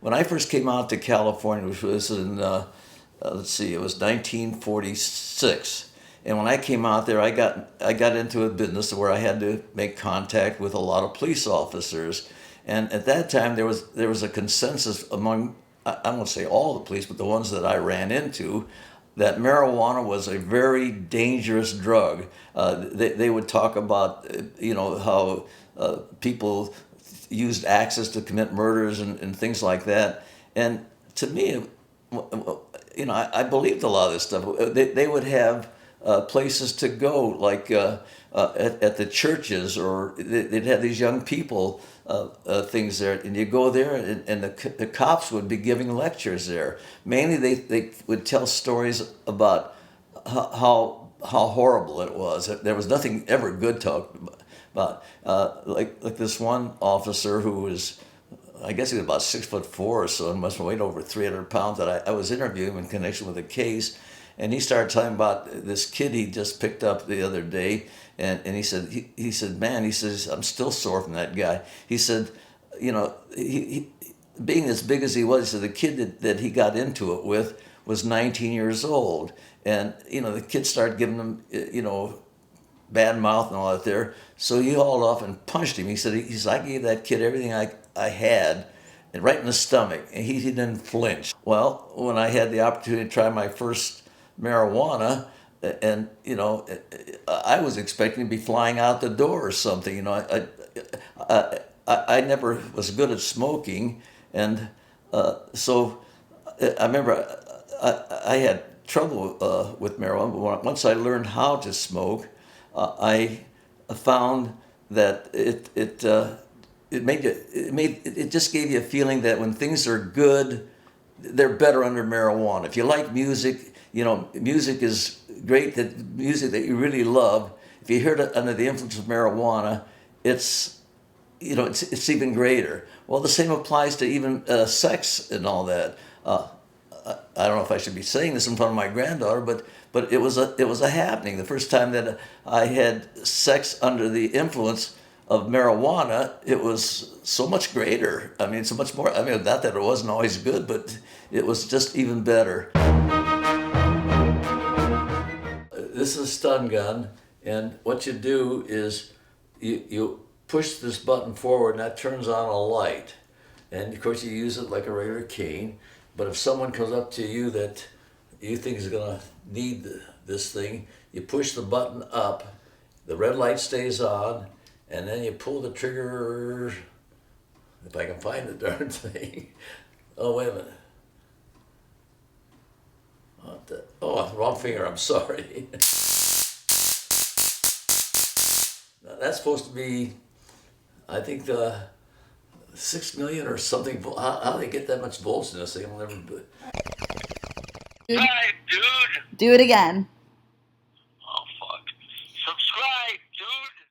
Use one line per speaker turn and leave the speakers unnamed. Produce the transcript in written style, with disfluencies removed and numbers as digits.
When I first came out to California, which was in, let's see, it was 1946. And when I came out there, I got into a business where I had to make contact with a lot of police officers. And at that time, there was a consensus among, I won't say all the police, but the ones that I ran into, that marijuana was a very dangerous drug. They would talk about, how people used axes to commit murders and things like that. And to me, I believed a lot of this stuff. They would have places to go, like at the churches, or they'd have these young people things there, and you go there, and the cops would be giving lectures there. Mainly, they would tell stories about how horrible it was. There was nothing ever good talked about. Like this one officer who was, I guess he was about 6'4" or so, and must have weighed over 300 pounds. That I was interviewing him in connection with a case. And he started telling about this kid he just picked up the other day, and he said, man, he says, I'm still sore from that guy. He said, he being as big as he was, he said the kid that he got into it with was 19 years old, and the kid started giving him bad mouth and all that there. So he hauled off and punched him. He said, I gave that kid everything I had, and right in the stomach, and he didn't flinch. Well, when I had the opportunity to try my first marijuana, and I was expecting to be flying out the door or something. I never was good at smoking, and so I remember I had trouble with marijuana. But once I learned how to smoke, I found that it just gave you a feeling that when things are good, they're better under marijuana. If you like music, music is great. That music that you really love, if you hear it under the influence of marijuana, it's even greater. Well, the same applies to even sex and all that. I don't know if I should be saying this in front of my granddaughter, but it was a happening. The first time that I had sex under the influence of marijuana, it was so much greater. I mean, so much more. I mean, not that it wasn't always good, but it was just even better. This is a stun gun, and what you do is you push this button forward, and that turns on a light. And of course, you use it like a regular cane. But if someone comes up to you that you think is going to need this thing, you push the button up, the red light stays on, and then you pull the trigger, if I can find the darn thing. Oh, wait a minute. Wrong finger, I'm sorry. Now, that's supposed to be, I think, 6 million or something. How do they get that much volts in this thing? I'll never do it.
Hi, dude.
Do it again.